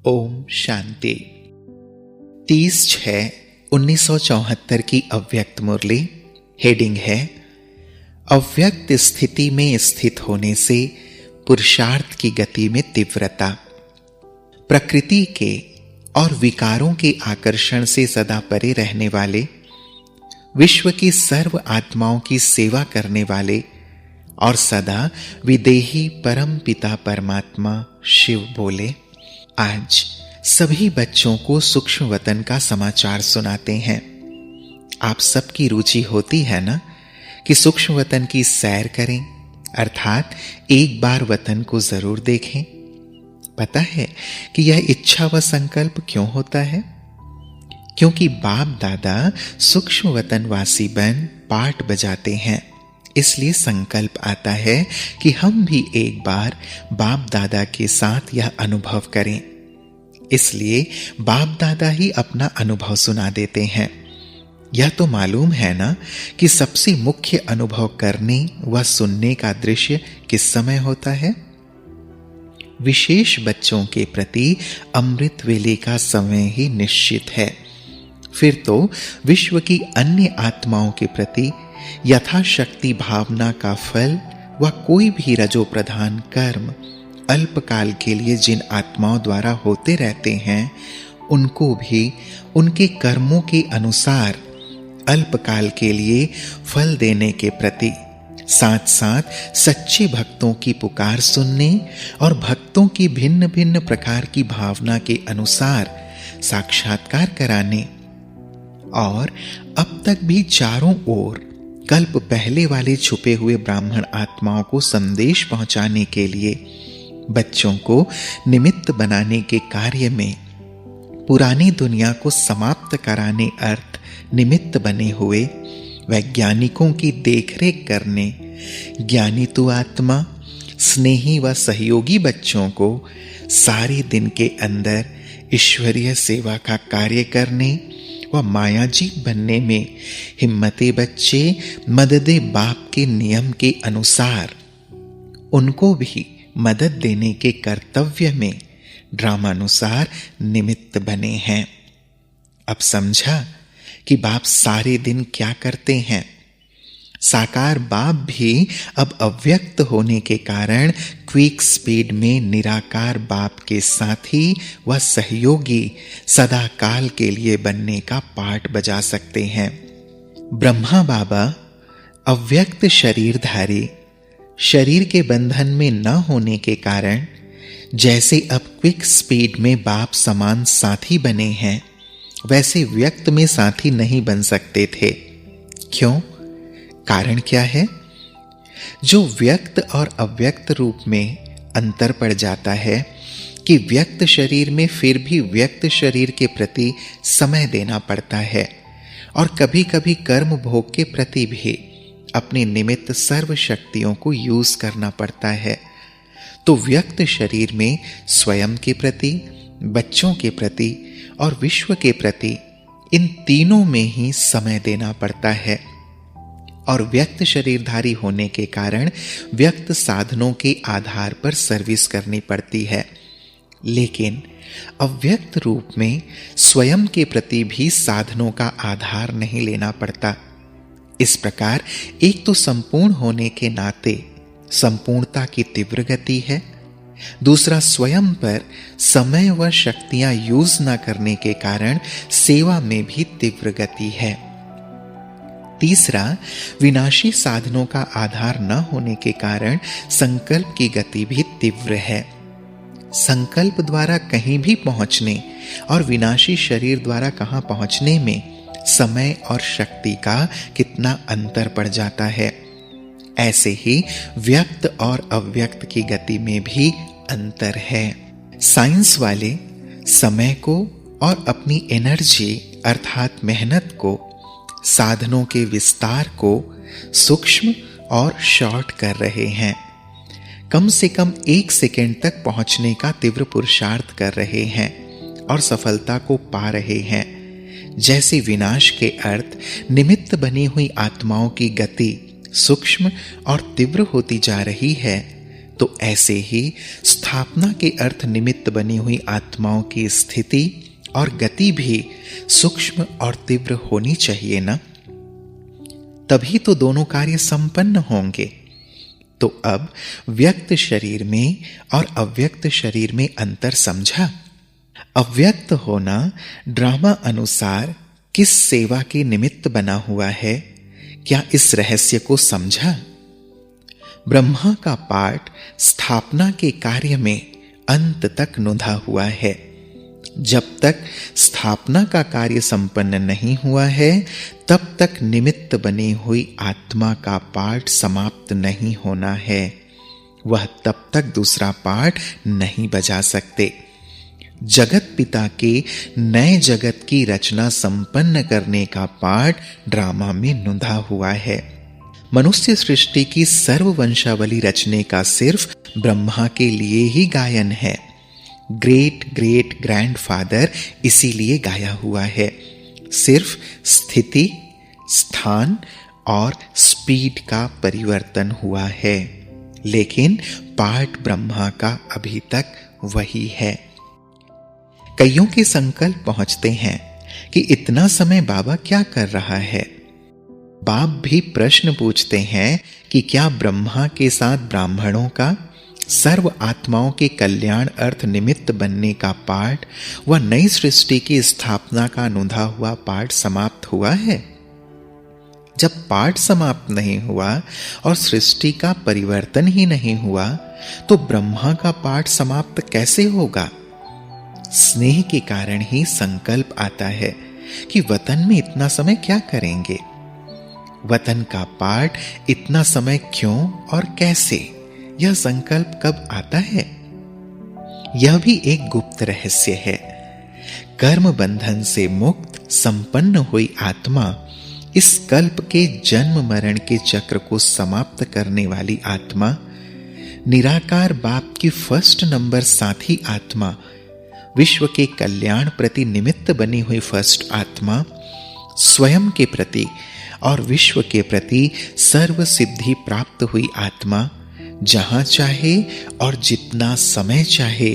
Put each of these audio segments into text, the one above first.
ओम शांति। 30/6/1974 की अव्यक्त मुरली। हेडिंग है अव्यक्त स्थिति में स्थित होने से पुरुषार्थ की गति में तीव्रता। प्रकृति के और विकारों के आकर्षण से सदा परे रहने वाले, विश्व की सर्व आत्माओं की सेवा करने वाले और सदा विदेही परम पिता परमात्मा शिव बोले, आज सभी बच्चों को सूक्ष्म वतन का समाचार सुनाते हैं। आप सबकी रुचि होती है ना कि सूक्ष्म वतन की सैर करें, अर्थात एक बार वतन को जरूर देखें। पता है कि यह इच्छा व संकल्प क्यों होता है? क्योंकि बाप दादा सूक्ष्म वतनवासी बन पाठ बजाते हैं, इसलिए संकल्प आता है कि हम भी एक बार बाप दादा के साथ यह अनुभव करें। इसलिए बाप दादा ही अपना अनुभव सुना देते हैं। यह तो मालूम है ना कि सबसे मुख्य अनुभव करने व सुनने का दृश्य किस समय होता है? विशेष बच्चों के प्रति अमृत वेले का समय ही निश्चित है। फिर तो विश्व की अन्य आत्माओं के प्रति यथाशक्ति भावना का फल व कोई भी रजो प्रधान कर्म अल्पकाल के लिए जिन आत्माओं द्वारा होते रहते हैं, उनको भी उनके कर्मों के अनुसार अल्पकाल के लिए फल देने के प्रति साथ साथ सच्चे भक्तों की पुकार सुनने और भक्तों की भिन्न भिन्न प्रकार की भावना के अनुसार साक्षात्कार कराने और अब तक भी चारों ओर कल्प पहले वाले छुपे हुए ब्राह्मण आत्माओं को संदेश पहुंचाने के लिए बच्चों को निमित्त बनाने के कार्य में पुरानी दुनिया को समाप्त कराने अर्थ निमित्त बने हुए वैज्ञानिकों की देखरेख करने ज्ञानी तु आत्मा स्नेही व सहयोगी बच्चों को सारे दिन के अंदर ईश्वरीय सेवा का कार्य करने व मायाजी बनने में हिम्मते बच्चे मददे बाप के नियम के अनुसार उनको भी मदद देने के कर्तव्य में ड्रामानुसार निमित्त बने हैं। अब समझा कि बाप सारे दिन क्या करते हैं। साकार बाप भी अब अव्यक्त होने के कारण क्विक स्पीड में निराकार बाप के साथी व सहयोगी सदा काल के लिए बनने का पाठ बजा सकते हैं। ब्रह्मा बाबा अव्यक्त शरीरधारी शरीर के बंधन में न होने के कारण जैसे अब क्विक स्पीड में बाप समान साथी बने हैं, वैसे व्यक्त में साथी नहीं बन सकते थे। क्यों? कारण क्या है? जो व्यक्त और अव्यक्त रूप में अंतर पड़ जाता है कि व्यक्त शरीर में फिर भी व्यक्त शरीर के प्रति समय देना पड़ता है और कभी कभी कर्म भोग के प्रति भी अपने निमित्त सर्व शक्तियों को यूज करना पड़ता है। तो व्यक्त शरीर में स्वयं के प्रति, बच्चों के प्रति और विश्व के प्रति इन तीनों में ही समय देना पड़ता है। और व्यक्त शरीरधारी होने के कारण व्यक्त साधनों के आधार पर सर्विस करनी पड़ती है, लेकिन अव्यक्त रूप में स्वयं के प्रति भी साधनों का आधार नहीं लेना पड़ता। इस प्रकार एक तो संपूर्ण होने के नाते संपूर्णता की तीव्र गति है, दूसरा स्वयं पर समय व शक्तियां यूज न करने के कारण सेवा में भी तीव्र गति है, तीसरा विनाशी साधनों का आधार न होने के कारण संकल्प की गति भी तीव्र है। संकल्प द्वारा कहीं भी पहुंचने और विनाशी शरीर द्वारा कहां पहुंचने में समय और शक्ति का कितना अंतर पड़ जाता है। ऐसे ही व्यक्त और अव्यक्त की गति में भी अंतर है। साइंस वाले समय को और अपनी एनर्जी अर्थात मेहनत को, साधनों के विस्तार को सूक्ष्म और शॉर्ट कर रहे हैं। कम से कम 1 सेकंड तक पहुंचने का तीव्र पुरुषार्थ कर रहे हैं और सफलता को पा रहे हैं। जैसे विनाश के अर्थ निमित्त बनी हुई आत्माओं की गति सूक्ष्म और तीव्र होती जा रही है, तो ऐसे ही स्थापना के अर्थ निमित्त बनी हुई आत्माओं की स्थिति और गति भी सूक्ष्म और तीव्र होनी चाहिए ना, तभी तो दोनों कार्य संपन्न होंगे। तो अब व्यक्त शरीर में और अव्यक्त शरीर में अंतर समझा। अव्यक्त होना ड्रामा अनुसार किस सेवा के निमित्त बना हुआ है, क्या इस रहस्य को समझा? ब्रह्मा का पाठ स्थापना के कार्य में अंत तक नुधा हुआ है। जब तक स्थापना का कार्य संपन्न नहीं हुआ है, तब तक निमित्त बनी हुई आत्मा का पाठ समाप्त नहीं होना है। वह तब तक दूसरा पाठ नहीं बजा सकते। जगत पिता के नए जगत की रचना संपन्न करने का पाठ ड्रामा में नुधा हुआ है। मनुष्य सृष्टि की सर्ववंशावली रचने का सिर्फ ब्रह्मा के लिए ही गायन है। ग्रेट ग्रेट ग्रैंडफादर इसीलिए गाया हुआ है। सिर्फ स्थिति, स्थान और स्पीड का परिवर्तन हुआ है, लेकिन पाठ ब्रह्मा का अभी तक वही है। कईयों के संकल्प पहुंचते हैं कि इतना समय बाबा क्या कर रहा है। बाप भी प्रश्न पूछते हैं कि क्या ब्रह्मा के साथ ब्राह्मणों का सर्व आत्माओं के कल्याण अर्थ निमित्त बनने का पाठ व नई सृष्टि की स्थापना का नुधा हुआ पाठ समाप्त हुआ है? जब पाठ समाप्त नहीं हुआ और सृष्टि का परिवर्तन ही नहीं हुआ, तो ब्रह्मा का पाठ समाप्त कैसे होगा? स्नेह के कारण ही संकल्प आता है कि वतन में इतना समय क्या करेंगे। वतन का पाठ इतना समय क्यों और कैसे, यह संकल्प कब आता है? यह भी एक गुप्त रहस्य है। कर्म बंधन से मुक्त संपन्न हुई आत्मा, इस कल्प के जन्म मरण के चक्र को समाप्त करने वाली आत्मा, निराकार बाप की फर्स्ट नंबर साथी आत्मा, विश्व के कल्याण प्रति निमित्त बनी हुई फर्स्ट आत्मा, स्वयं के प्रति और विश्व के प्रति सर्व सिद्धि प्राप्त हुई आत्मा, जहां चाहे और जितना समय चाहे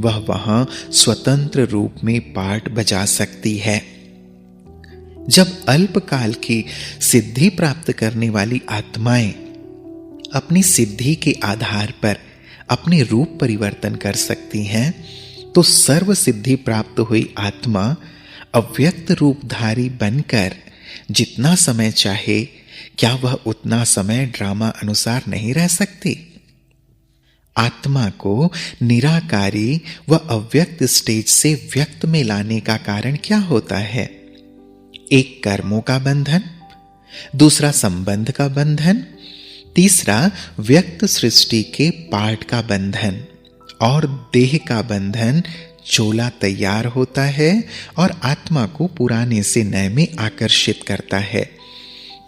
वह वहां स्वतंत्र रूप में पाठ बजा सकती है। जब अल्पकाल की सिद्धि प्राप्त करने वाली आत्माएं अपनी सिद्धि के आधार पर अपने रूप परिवर्तन कर सकती हैं, तो सर्व सिद्धि प्राप्त हुई आत्मा अव्यक्त रूपधारी बनकर जितना समय चाहे, क्या वह उतना समय ड्रामा अनुसार नहीं रह सकती? आत्मा को निराकारी व अव्यक्त स्टेज से व्यक्त में लाने का कारण क्या होता है? एक कर्मों का बंधन, दूसरा संबंध का बंधन, तीसरा व्यक्त सृष्टि के पाठ का बंधन और देह का बंधन। चोला तैयार होता है और आत्मा को पुराने से नए में आकर्षित करता है।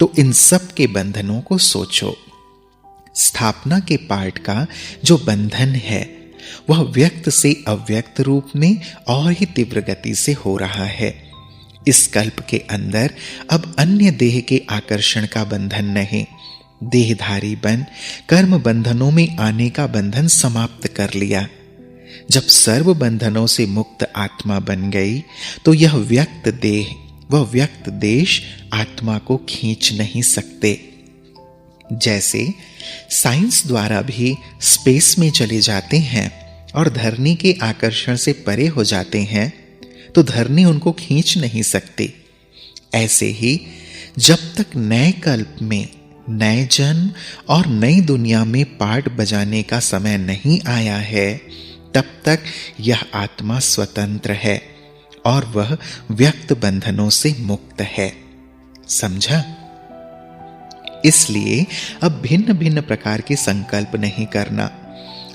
तो इन सब के बंधनों को सोचो। स्थापना के पाठ का जो बंधन है, वह व्यक्त से अव्यक्त रूप में और ही तीव्र गति से हो रहा है। इस कल्प के अंदर अब अन्य देह के आकर्षण का बंधन नहीं, देहधारी बन कर्म बंधनों में आने का बंधन समाप्त कर लिया। जब सर्व बंधनों से मुक्त आत्मा बन गई, तो यह व्यक्त देह व व्यक्त देश आत्मा को खींच नहीं सकते। जैसे साइंस द्वारा भी स्पेस में चले जाते हैं और धरनी के आकर्षण से परे हो जाते हैं, तो धरनी उनको खींच नहीं सकती। ऐसे ही जब तक नए कल्प में नए जन्म और नई दुनिया में पाठ बजाने का समय नहीं आया है, तब तक यह आत्मा स्वतंत्र है और वह व्यक्त बंधनों से मुक्त है। समझा? इसलिए अब भिन्न भिन्न प्रकार के संकल्प नहीं करना।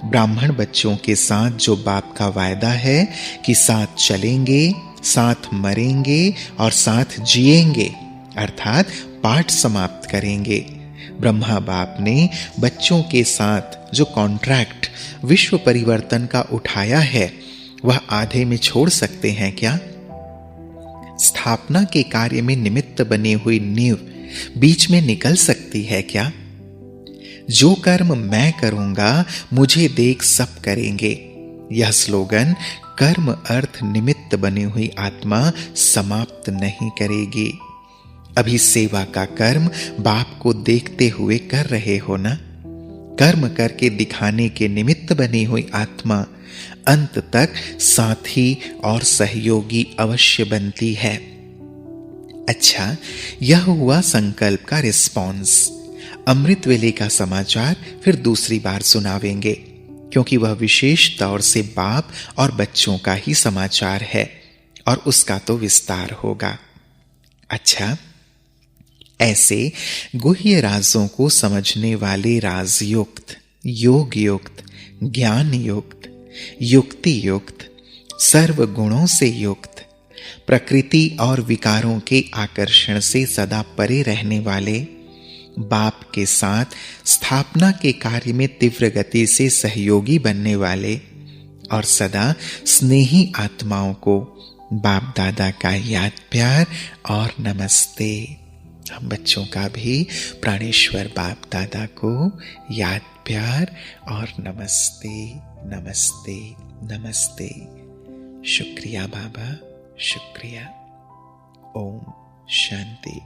ब्राह्मण बच्चों के साथ जो बाप का वायदा है कि साथ चलेंगे, साथ मरेंगे और साथ जिएंगे, अर्थात पाठ समाप्त करेंगे, ब्रह्मा बाप ने बच्चों के साथ जो कॉन्ट्रैक्ट विश्व परिवर्तन का उठाया है, वह आधे में छोड़ सकते हैं क्या? स्थापना के कार्य में निमित्त बनी हुई नींव बीच में निकल सकती है क्या? जो कर्म मैं करूंगा मुझे देख सब करेंगे। यह स्लोगन कर्म अर्थ निमित्त बनी हुई आत्मा समाप्त नहीं करेगी। अभी सेवा का कर्म बाप को देखते हुए कर रहे हो ना। कर्म करके दिखाने के निमित्त बनी हुई आत्मा अंत तक साथी और सहयोगी अवश्य बनती है। अच्छा, यह हुआ संकल्प का रिस्पॉन्स। अमृत वेले का समाचार फिर दूसरी बार सुनावेंगे, क्योंकि वह विशेष तौर से बाप और बच्चों का ही समाचार है और उसका तो विस्तार होगा। अच्छा, ऐसे गुह्य राजों को समझने वाले राजयुक्त, योग युक्त, ज्ञान युक्त, युक्ति युक्त, सर्व गुणों से युक्त, प्रकृति और विकारों के आकर्षण से सदा परे रहने वाले, बाप के साथ स्थापना के कार्य में तीव्र गति से सहयोगी बनने वाले और सदा स्नेही आत्माओं को बाप दादा का याद प्यार और नमस्ते। हम बच्चों का भी प्राणेश्वर बाप दादा को याद प्यार और नमस्ते नमस्ते नमस्ते। शुक्रिया बाबा, शुक्रिया। ओम शांति।